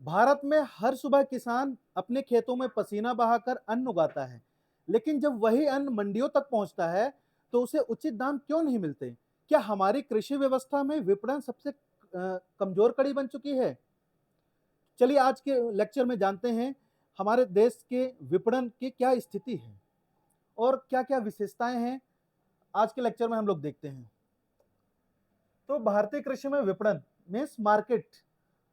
भारत में हर सुबह किसान अपने खेतों में पसीना बहाकर अन्न उगाता है, लेकिन जब वही अन्न मंडियों तक पहुंचता है, तो उसे उचित दाम क्यों नहीं मिलते? क्या हमारी कृषि व्यवस्था में विपणन सबसे कमजोर कड़ी बन चुकी है? चलिए आज के लेक्चर में जानते हैं हमारे देश के विपणन की क्या स्थिति है और क्या-क्या विशेषताएं हैं। आज के लेक्चर में हम लोग देखते हैं। तो भारतीय कृषि में विपणन means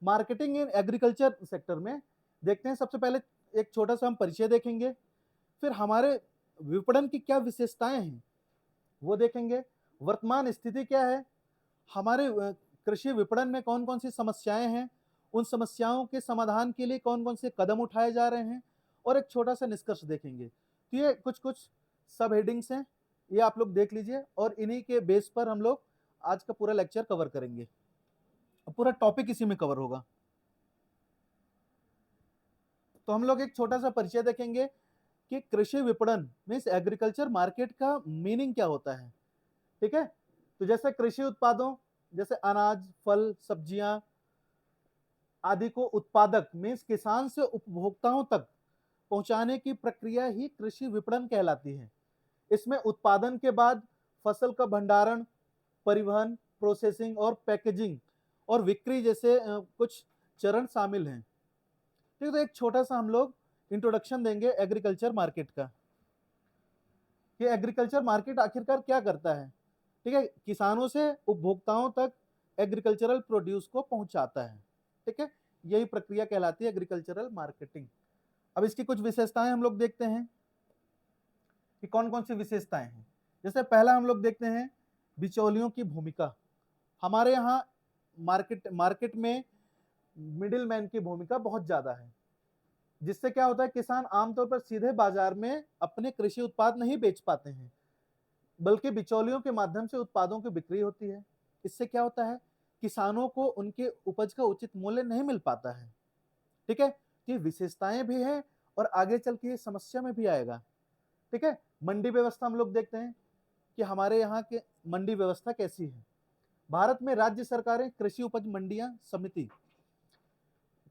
marketing in agriculture sector में देखते हैं। सबसे पहले एक छोटा सा हम परिचय देखेंगे, फिर हमारे विपणन की क्या विशेषताएं हैं वो देखेंगे। वर्तमान स्थिति क्या है, हमारे कृषि विपणन में कौन कौन सी समस्याएं हैं, उन समस्याओं के समाधान के लिए कौन कौन से कदम उठाए जा रहे हैं, और एक छोटा सा निष्कर्ष देखेंगे। तो ये कुछ कुछ सब हेडिंग्स हैं, ये आप लोग देख लीजिए और इन्हीं के बेस पर हम लोग आज का पूरा लेक्चर कवर करेंगे। पूरा टॉपिक इसी में कवर होगा। तो हम लोग एक छोटा सा परिचय देखेंगे कि कृषि विपणन मीन्स एग्रीकल्चर मार्केट का मीनिंग क्या होता है। ठीक है, तो जैसे कृषि उत्पादों जैसे अनाज, फल, सब्जियां आदि को उत्पादक मीन्स किसान से उपभोक्ताओं तक पहुंचाने की प्रक्रिया ही कृषि विपणन कहलाती है। इसमें उत्पादन के बाद फसल का भंडारण, परिवहन, प्रोसेसिंग और पैकेजिंग और बिक्री जैसे कुछ चरण शामिल हैं। ठीक है, तो एक छोटा सा हम लोग इंट्रोडक्शन देंगे एग्रीकल्चर मार्केट का कि एग्रीकल्चर मार्केट आखिरकार क्या करता है। ठीक है, किसानों से उपभोक्ताओं तक एग्रीकल्चरल प्रोड्यूस को पहुंचाता है। ठीक है, यही प्रक्रिया कहलाती है एग्रीकल्चरल मार्केटिंग। अब इसकी कुछ विशेषताएं हम लोग देखते हैं कि कौन कौन सी विशेषताएं हैं। जैसे पहला हम लोग देखते हैं बिचौलियों की भूमिका। हमारे यहाँ मार्केट में मिडिल मैन की भूमिका बहुत ज्यादा है, जिससे क्या होता है किसान आमतौर पर सीधे बाजार में अपने कृषि उत्पाद नहीं बेच पाते हैं, बल्कि बिचौलियों के माध्यम से उत्पादों की बिक्री होती है। इससे क्या होता है, किसानों को उनके उपज का उचित मूल्य नहीं मिल पाता है। ठीक है, ये विशेषताएं भी हैं और आगे चल के ये समस्या में भी आएगा। ठीक है, मंडी व्यवस्था हम लोग देखते हैं कि हमारे यहाँ के मंडी व्यवस्था कैसी है। भारत में राज्य सरकारें कृषि उपज मंडियां समिति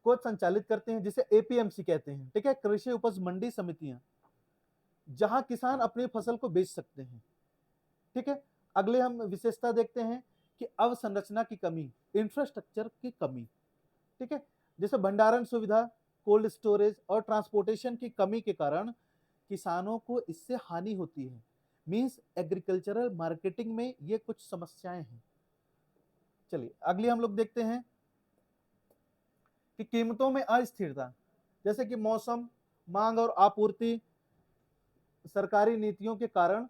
को संचालित करते हैं, जिसे एपीएमसी कहते हैं। ठीक है, कृषि उपज मंडी समितियां, जहां किसान अपनी फसल को बेच सकते हैं। ठीक है, अगले हम विशेषता देखते हैं कि अवसंरचना की कमी, इंफ्रास्ट्रक्चर की कमी। ठीक है, जैसे भंडारण सुविधा, कोल्ड स्टोरेज और ट्रांसपोर्टेशन की कमी के कारण किसानों को इससे हानि होती है। मीन्स एग्रीकल्चरल मार्केटिंग में ये कुछ समस्याएं हैं। चलिए अगली हम लोग देखते हैं कि कीमतों में अस्थिरता, जैसे कि मौसम, मांग और आपूर्ति, सरकारी नीतियों के कारण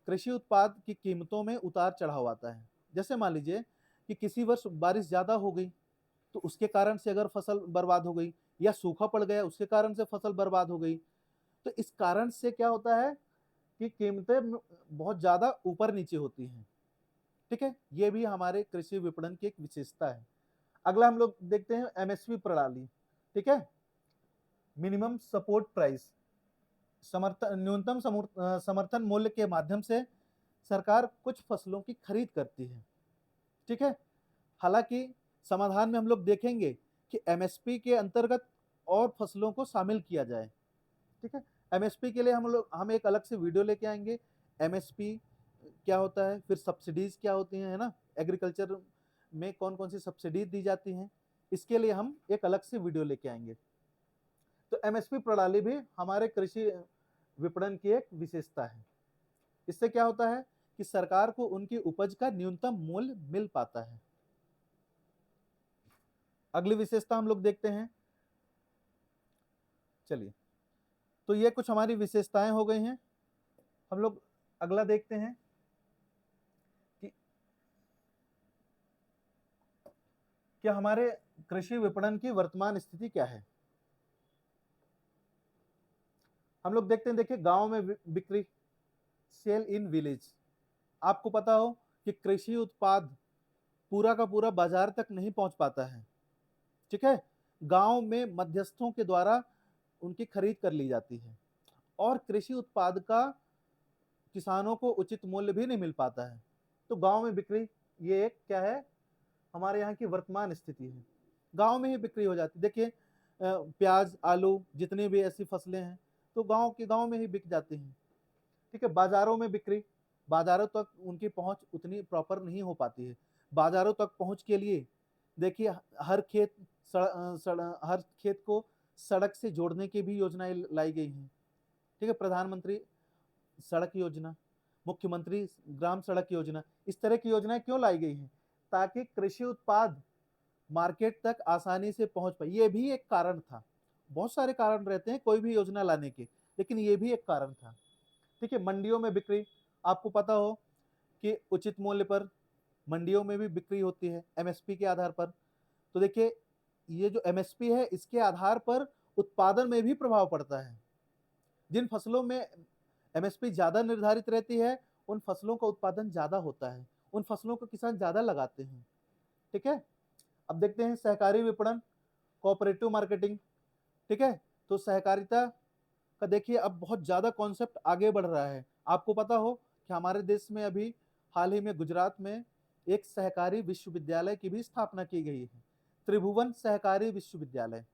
कृषि उत्पाद की कीमतों में उतार चढ़ाव आता है। जैसे मान लीजिए कि किसी वर्ष बारिश ज्यादा हो गई तो उसके कारण से अगर फसल बर्बाद हो गई, या सूखा पड़ गया उसके कारण से फसल बर्बाद हो गई, तो इस कारण से क्या होता है कि कीमतें बहुत ज्यादा ऊपर नीचे होती हैं। ठीक है, ये भी हमारे कृषि विपणन की एक विशेषता है। अगला हम लोग देखते हैं एमएसपी प्रणाली। ठीक है, मिनिमम सपोर्ट प्राइस, न्यूनतम समर्थन मूल्य के माध्यम से सरकार कुछ फसलों की खरीद करती है। ठीक है, हालांकि समाधान में हम लोग देखेंगे कि एमएसपी के अंतर्गत और फसलों को शामिल किया जाए। ठीक है, एमएसपी के लिए हम एक अलग से वीडियो लेके आएंगे। एमएसपी क्या होता है, फिर सब्सिडीज क्या होती हैं, है ना, एग्रीकल्चर में कौन कौन सी सब्सिडीज दी जाती हैं, इसके लिए हम एक अलग से वीडियो लेके आएंगे। तो एमएसपी प्रणाली भी हमारे कृषि विपणन की एक विशेषता है। इससे क्या होता है कि सरकार को उनकी उपज का न्यूनतम मूल्य मिल पाता है। अगली विशेषता हम लोग देखते हैं। चलिए, तो ये कुछ हमारी विशेषताएं हो गई हैं। हम लोग अगला देखते हैं कि क्या हमारे कृषि विपणन की वर्तमान स्थिति क्या है। हम लोग देखते हैं, देखिए गांव में बिक्री, सेल इन विलेज। आपको पता हो कि कृषि उत्पाद पूरा का पूरा बाजार तक नहीं पहुंच पाता है। ठीक है, गांव में मध्यस्थों के द्वारा उनकी खरीद कर ली जाती है और कृषि उत्पाद का किसानों को उचित मूल्य भी नहीं मिल पाता है। तो गांव में बिक्री, ये एक क्या है, हमारे यहाँ की वर्तमान स्थिति है। गांव में ही बिक्री हो जाती है। देखिए प्याज, आलू, जितनी भी ऐसी फसलें हैं, तो गाँव के गाँव में ही बिक जाती हैं। ठीक है, बाज़ारों में बिक्री, बाज़ारों तक उनकी पहुँच उतनी प्रॉपर नहीं हो पाती है। बाज़ारों तक पहुँच के लिए देखिए हर खेत हर खेत को सड़क से जोड़ने की भी योजनाएँ लाई गई हैं। ठीक है, प्रधानमंत्री सड़क योजना, मुख्यमंत्री ग्राम सड़क योजना, इस तरह की योजनाएँ क्यों लाई गई हैं? ताकि कृषि उत्पाद मार्केट तक आसानी से पहुँच पाए, ये भी एक कारण था। बहुत सारे कारण रहते हैं कोई भी योजना लाने के, लेकिन ये भी एक कारण था। ठीक है, मंडियों में बिक्री, आपको पता हो कि उचित मूल्य पर मंडियों में भी बिक्री होती है एमएसपी के आधार पर। तो देखिए, ये जो एमएसपी है इसके आधार पर उत्पादन में भी प्रभाव पड़ता है। जिन फसलों में एमएसपी ज़्यादा निर्धारित रहती है, उन फसलों का उत्पादन ज़्यादा होता है, उन फसलों को किसान ज़्यादा लगाते हैं। ठीक है? अब देखते हैं सहकारी विपणन, कोऑपरेटिव मार्केटिंग। ठीक है? तो सहकारिता का देखिए अब बहुत ज़्यादा कॉन्सेप्ट आगे बढ़ रहा है। आपको पता हो कि हमारे देश में अभी हाल ही में गुजरात में एक सहकारी विश्वविद्यालय की भी स्थापना की गई है, त्रिभुवन सहकारी विश्वविद्यालय।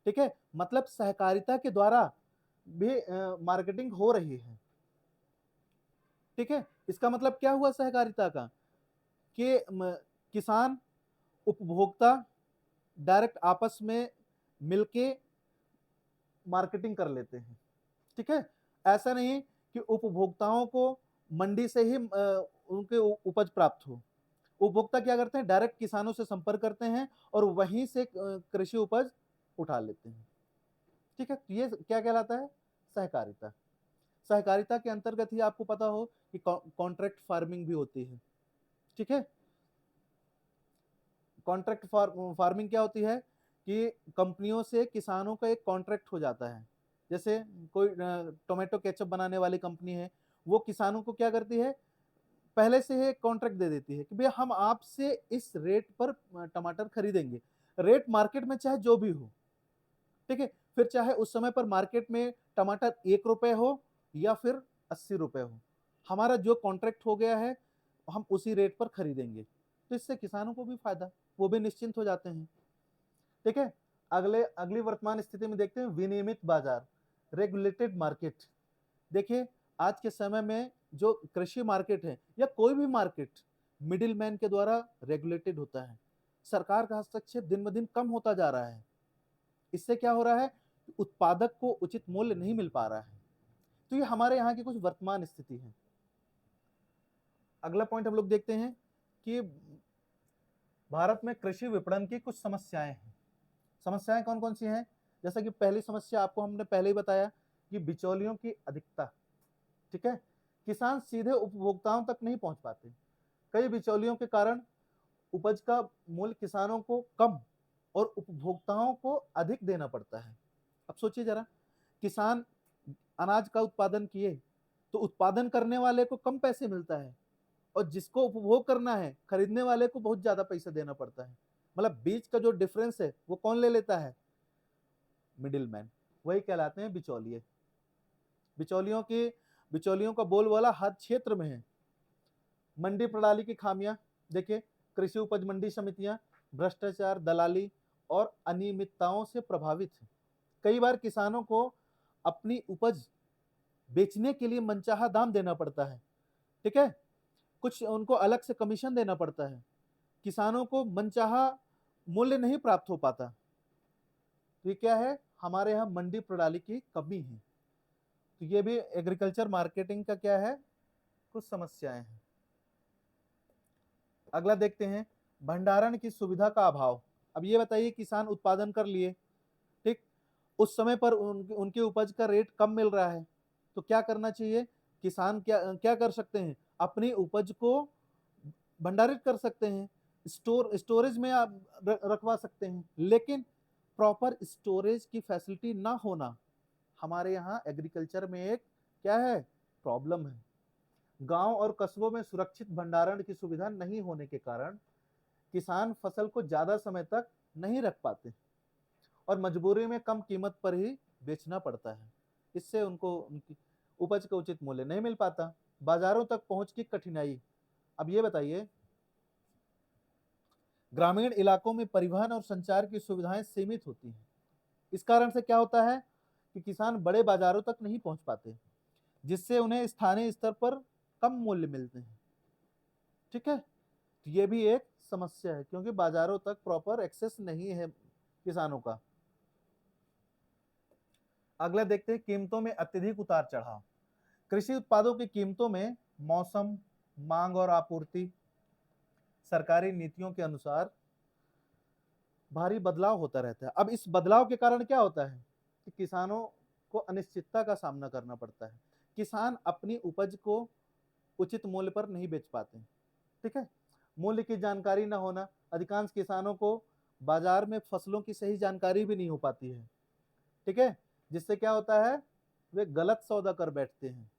ठीक है? मतलब सहकारिता के द्वारा भी मार्केटिंग हो रही है। ठीक है? इसका मतलब क्या हुआ सहकारिता का कि किसान, उपभोक्ता डायरेक्ट आपस में मिलके मार्केटिंग कर लेते हैं। ठीक है? ऐसा नहीं कि उपभोक्ताओं को मंडी से ही उनके उपज प्राप्त हो। उपभोक्ता क्या करते हैं, डायरेक्ट किसानों से संपर्क करते हैं और वहीं से कृषि उपज उठा लेते हैं। ठीक है? ये क्या कहलाता है? सहकारिता। सहकारिता के अंतर्गत ही आपको पता हो कि कॉन्ट्रैक्ट फार्मिंग भी होती है। ठीक है? कॉन्ट्रैक्ट फार्मिंग क्या होती है कि कंपनियों से किसानों का एक कॉन्ट्रैक्ट हो जाता है। जैसे कोई टोमेटो केचप बनाने वाली कंपनी है, वो किसानों को क्या करती है, पहले से ही एक कॉन्ट्रैक्ट दे देती है कि भैया हम आपसे इस रेट पर टमाटर खरीदेंगे। रेट मार्केट में चाहे जो भी हो, ठीक है? फिर चाहे उस समय पर मार्केट में टमाटर ₹1 हो या फिर ₹80 हो, हमारा जो कॉन्ट्रैक्ट हो गया है, हम उसी रेट पर खरीदेंगे। तो इससे किसानों को भी फायदा, वो भी निश्चिंत हो जाते हैं। ठीक है? अगली वर्तमान स्थिति में देखते हैं विनियमित बाजार, रेगुलेटेड मार्केट। देखिए, आज के समय में जो कृषि मार्केट है या कोई भी मार्केट मिडिल मैन के द्वारा रेगुलेटेड होता है। सरकार का हस्तक्षेप दिन ब दिन कम होता जा रहा है। इससे क्या हो रहा है, उत्पादक को उचित मूल्य नहीं मिल पा रहा है। तो ये हमारे यहाँ की कुछ वर्तमान स्थिति है। अगला पॉइंट हम लोग देखते हैं कि भारत में कृषि विपणन की कुछ समस्याएं हैं। समस्याएं कौन कौन सी हैं? जैसा कि पहली समस्या आपको हमने पहले ही बताया कि बिचौलियों की अधिकता। ठीक है? किसान सीधे उपभोक्ताओं तक नहीं पहुंच पाते। कई बिचौलियों के कारण उपज का मूल्य किसानों को कम और उपभोक्ताओं को अधिक देना पड़ता है। अब सोचिए जरा, किसान अनाज का उत्पादन किए तो उत्पादन करने वाले को कम पैसे मिलता है और जिसको उपभोग करना है खरीदने वाले को बहुत ज्यादा पैसा देना पड़ता है। मतलब बीच का जो डिफरेंस है वो कौन ले लेता है? मिडिल मैन, वही कहलाते हैं बिचौलिए। बिचौलियों की बिचौलियों का बोलबाला हर क्षेत्र में है। मंडी प्रणाली की खामियां देखिए, कृषि उपज मंडी समितियां भ्रष्टाचार, दलाली और अनियमितताओं से प्रभावित हैं। कई बार किसानों को अपनी उपज बेचने के लिए मनचाहा दाम देना पड़ता है। ठीक है? कुछ उनको अलग से कमीशन देना पड़ता है। किसानों को मनचाहा मूल्य नहीं प्राप्त हो पाता। तो ये क्या है, हमारे यहाँ मंडी प्रणाली की कमी है। तो ये भी एग्रीकल्चर मार्केटिंग का क्या है, कुछ समस्याएं हैं। अगला देखते हैं भंडारण की सुविधा का अभाव। अब ये बताइए, किसान उत्पादन कर लिए, ठीक, उस समय पर उनकी उपज का रेट कम मिल रहा है, तो क्या करना चाहिए? किसान क्या क्या कर सकते हैं? अपनी उपज को भंडारित कर सकते हैं, स्टोरेज में आप रखवा सकते हैं। लेकिन प्रॉपर स्टोरेज की फैसिलिटी ना होना हमारे यहाँ एग्रीकल्चर में एक क्या है, प्रॉब्लम है। गांव और कस्बों में सुरक्षित भंडारण की सुविधा नहीं होने के कारण किसान फसल को ज्यादा समय तक नहीं रख पाते और मजबूरी में कम कीमत पर ही बेचना पड़ता है। इससे उनको उनकी उपज का उचित मूल्य नहीं मिल पाता। बाजारों तक पहुंच की कठिनाई। अब ये बताइए, ग्रामीण इलाकों में परिवहन और संचार की सुविधाएं सीमित होती हैं। इस कारण से क्या होता है कि किसान बड़े बाजारों तक नहीं पहुंच पाते, जिससे उन्हें स्थानीय स्तर पर कम मूल्य मिलते हैं। ठीक है, तो ये भी एक समस्या है, क्योंकि बाजारों तक प्रॉपर एक्सेस नहीं है किसानों का। अगला देखते हैं कीमतों में अत्यधिक उतार चढ़ाव। कृषि उत्पादों की कीमतों में मौसम, मांग और आपूर्ति, सरकारी नीतियों के अनुसार भारी बदलाव होता रहता है। अब इस बदलाव के कारण क्या होता है कि किसानों को अनिश्चितता का सामना करना पड़ता है। किसान अपनी उपज को उचित मूल्य पर नहीं बेच पाते। ठीक है, मूल्य की जानकारी न होना, अधिकांश किसानों को बाजार में फसलों की सही जानकारी भी नहीं हो पाती है। ठीक है, जिससे क्या होता है, वे गलत सौदा कर बैठते हैं,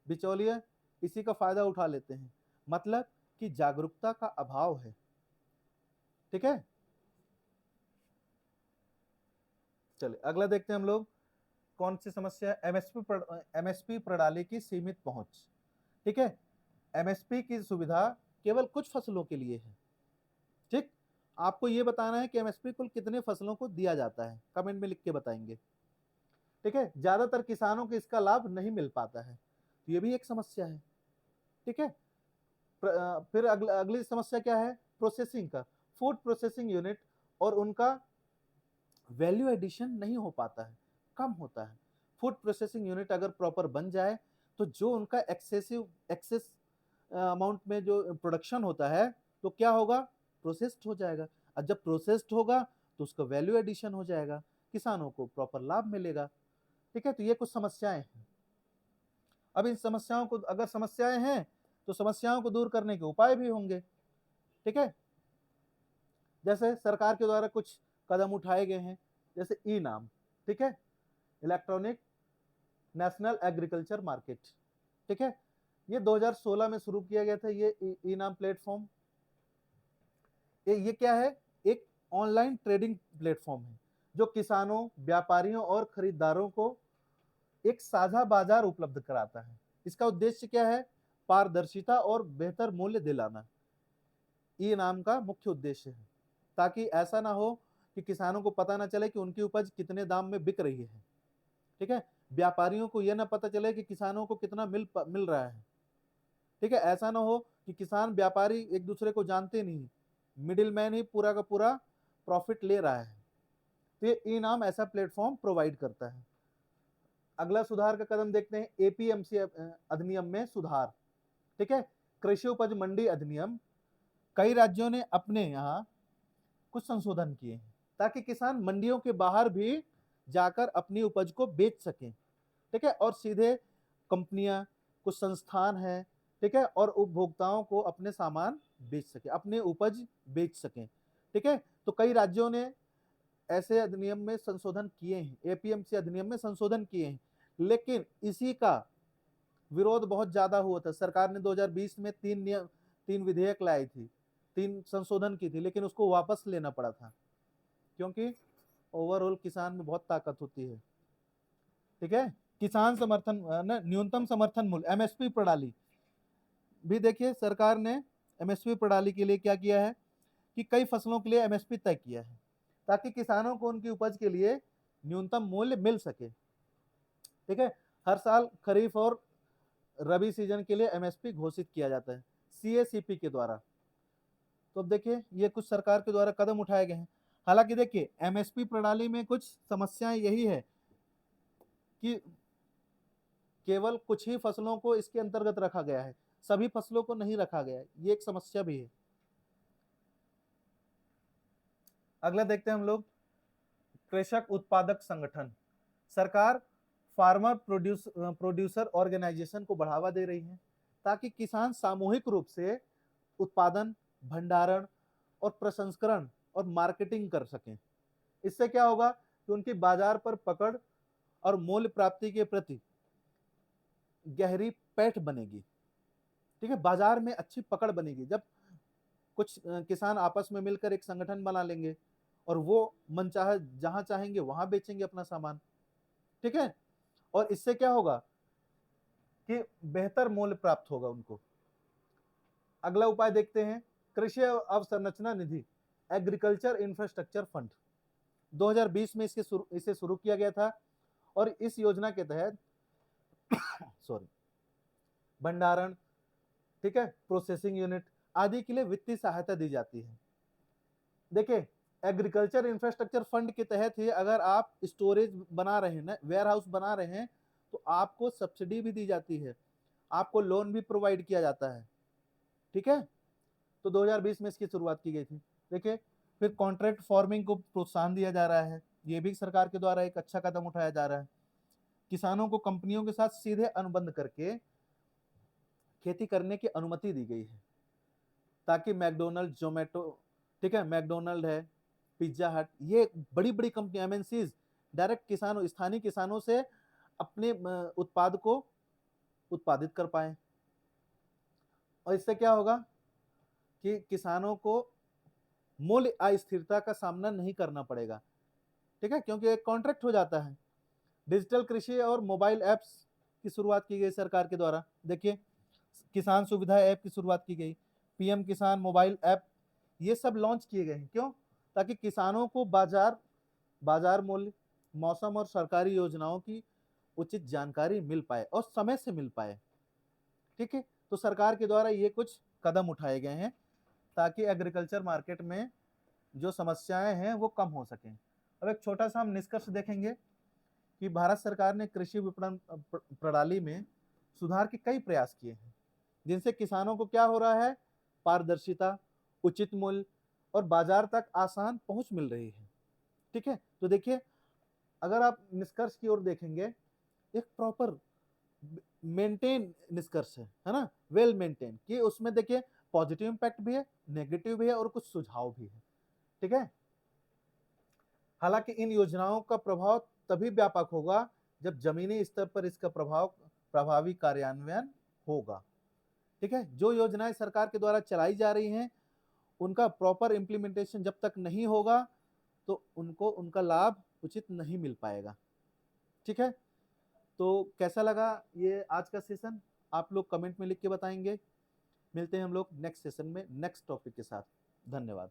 बिचौलिए इसी का फायदा उठा लेते हैं। मतलब कि जागरूकता का अभाव है। ठीक है, चलिए अगला देखते हैं हम लोग कौन सी समस्या है। एमएसपी प्रणाली की सीमित पहुंच। ठीक है, एमएसपी की सुविधा केवल कुछ फसलों के लिए है। ठीक, आपको ये बताना है कि एमएसपी कुल कितने फसलों को दिया जाता है, कमेंट में लिख के बताएंगे। ठीक है, ज्यादातर किसानों को इसका लाभ नहीं मिल पाता है, तो ये भी एक समस्या है। ठीक है, फिर अगली समस्या क्या है, प्रोसेसिंग का। फूड प्रोसेसिंग यूनिट और उनका वैल्यू एडिशन नहीं हो पाता है, कम होता है। फूड प्रोसेसिंग यूनिट अगर प्रॉपर बन जाए तो जो उनका एक्सेस अमाउंट में जो प्रोडक्शन होता है तो क्या होगा, प्रोसेस्ड हो जाएगा। और जब प्रोसेस्ड होगा तो उसका वैल्यू एडिशन हो जाएगा, किसानों को प्रॉपर लाभ मिलेगा। ठीक है, तो ये कुछ समस्याएं हैं। अब इन समस्याओं को, अगर समस्याएं हैं तो समस्याओं को दूर करने के उपाय भी होंगे। ठीक है, जैसे सरकार के द्वारा कुछ कदम उठाए गए हैं, जैसे ई नाम। ठीक है, इलेक्ट्रॉनिक नेशनल एग्रीकल्चर मार्केट। ठीक है, ये 2016 में शुरू किया गया था, ये ई नाम प्लेटफॉर्म। ये क्या है, एक ऑनलाइन ट्रेडिंग प्लेटफॉर्म है जो किसानों, व्यापारियों और खरीदारों को एक साझा बाजार उपलब्ध कराता है। इसका उद्देश्य क्या है, पारदर्शिता और बेहतर मूल्य दिलाना। ई नाम का मुख्य उद्देश्य है, ताकि ऐसा ना हो कि किसानों को पता ना चले कि उनकी उपज कितने दाम में बिक रही है। ठीक है, व्यापारियों को यह ना पता चले कि किसानों को कितना मिल रहा है। ठीक है, ऐसा ना हो कि किसान व्यापारी एक दूसरे को जानते नहीं, मिडिल मैन ही पूरा का पूरा प्रॉफिट ले रहा है। तो ये ई नाम ऐसा प्लेटफॉर्म प्रोवाइड करता है। अगला सुधार का कदम देखते हैं, एपीएमसी अधिनियम में सुधार। ठीक है, कृषि उपज मंडी अधिनियम। कई राज्यों ने अपने यहाँ कुछ संशोधन किए हैं ताकि किसान मंडियों के बाहर भी जाकर अपनी उपज को बेच सकें। ठीक है, और सीधे कंपनियां, कुछ संस्थान हैं, ठीक है, और उपभोक्ताओं को अपने सामान बेच सके, अपने उपज बेच सकें। ठीक है, तो कई राज्यों ने ऐसे अधिनियम में संशोधन किए हैं, एपीएमसी अधिनियम में संशोधन किए हैं, लेकिन इसी का विरोध बहुत ज्यादा हुआ था। सरकार ने 2020 में तीन विधेयक लाई थी, 3 संशोधन की थी, लेकिन उसको वापस लेना पड़ा था, क्योंकि ओवरऑल किसान में बहुत ताकत होती है। ठीक है, किसान समर्थन न्यूनतम समर्थन मूल्य, एमएसपी प्रणाली भी देखिए, सरकार ने एमएसपी प्रणाली के लिए क्या किया है कि कई फसलों के लिए एमएसपी तय किया है, ताकि किसानों को उनकी उपज के लिए न्यूनतम मूल्य मिल सके। ठीक है, हर साल खरीफ और रबी सीजन के लिए एमएसपी घोषित किया जाता है सीएसीपी के द्वारा। तो अब देखिए, ये कुछ सरकार के द्वारा कदम उठाए गए हैं। हालांकि देखिए, एमएसपी प्रणाली में कुछ समस्याएं यही है कि केवल कुछ ही फसलों को इसके अंतर्गत रखा गया है, सभी फसलों को नहीं रखा गया है, ये एक समस्या भी है। अगला देखते हैं हम लोग, कृषक उत्पादक संगठन। सरकार फार्मर प्रोड्यूसर ऑर्गेनाइजेशन को बढ़ावा दे रही है, ताकि किसान सामूहिक रूप से उत्पादन, भंडारण और प्रसंस्करण और मार्केटिंग कर सकें। इससे क्या होगा कि उनकी बाजार पर पकड़ और मूल्य प्राप्ति के प्रति गहरी पैठ बनेगी। ठीक है, बाजार में अच्छी पकड़ बनेगी जब कुछ किसान आपस में मिलकर एक संगठन बना लेंगे और वो मनचाहे जहां चाहेंगे वहां बेचेंगे अपना सामान। ठीक है, और इससे क्या होगा कि बेहतर मूल्य प्राप्त होगा उनको। अगला उपाय देखते हैं, कृषि अवसंरचना निधि, एग्रीकल्चर इंफ्रास्ट्रक्चर फंड। 2020 में इसे शुरू किया गया था और इस योजना के तहत सॉरी भंडारण, ठीक है, प्रोसेसिंग यूनिट आदि के लिए वित्तीय सहायता दी जाती है। देखिए, एग्रीकल्चर इंफ्रास्ट्रक्चर फंड के तहत ही अगर आप स्टोरेज बना रहे हैं ना, वेयर हाउस बना रहे हैं, तो आपको सब्सिडी भी दी जाती है, आपको लोन भी प्रोवाइड किया जाता है, ठीक है। तो 2020 में इसकी शुरुआत की गई थी। देखिए, फिर कॉन्ट्रैक्ट फार्मिंग को प्रोत्साहन दिया जा रहा है, ये भी सरकार के द्वारा एक अच्छा कदम उठाया जा रहा है। किसानों को कंपनियों के साथ सीधे अनुबंध करके खेती करने की अनुमति दी गई है, ताकि मैकडोनल्ड, जोमेटो, ठीक है, मैकडोनल्ड है, पिज्जा हट, ये बड़ी बड़ी कंपनी एमएनसीज डायरेक्ट किसानों, स्थानीय किसानों से अपने उत्पाद को उत्पादित कर पाए। और इससे क्या होगा कि किसानों को मूल्य अस्थिरता का सामना नहीं करना पड़ेगा, ठीक है, क्योंकि एक कॉन्ट्रैक्ट हो जाता है। डिजिटल कृषि और मोबाइल ऐप्स की शुरुआत की गई सरकार के द्वारा। देखिए, किसान सुविधा ऐप की शुरुआत की गई, पीएम किसान मोबाइल ऐप, ये सब लॉन्च किए गए हैं। क्यों? ताकि किसानों को बाजार मूल्य, मौसम और सरकारी योजनाओं की उचित जानकारी मिल पाए और समय से मिल पाए, ठीक है। तो सरकार के द्वारा ये कुछ कदम उठाए गए हैं ताकि एग्रीकल्चर मार्केट में जो समस्याएं हैं वो कम हो सकें। अब एक छोटा सा हम निष्कर्ष देखेंगे कि भारत सरकार ने कृषि विपणन प्रणाली में सुधार के कई प्रयास किए हैं, जिनसे किसानों को क्या हो रहा है, पारदर्शिता, उचित मूल्य और बाजार तक आसान पहुंच मिल रही है, ठीक है। तो देखिए, अगर आप निष्कर्ष की ओर देखेंगे, एक प्रॉपर मेंटेन निष्कर्ष है ना, वेल मेंटेन, कि उसमें देखिए पॉजिटिव इंपैक्ट भी है, नेगेटिव भी है और कुछ सुझाव भी है, ठीक है। हालांकि इन योजनाओं का प्रभाव तभी व्यापक होगा जब जमीनी स्तर पर इसका प्रभावी कार्यान्वयन होगा, ठीक है। जो योजनाएं सरकार के द्वारा चलाई जा रही हैं, उनका प्रॉपर इम्प्लीमेंटेशन जब तक नहीं होगा तो उनको उनका लाभ उचित नहीं मिल पाएगा, ठीक है। तो कैसा लगा ये आज का सेशन, आप लोग कमेंट में लिख के बताएंगे। मिलते हैं हम लोग नेक्स्ट सेशन में नेक्स्ट टॉपिक के साथ। धन्यवाद।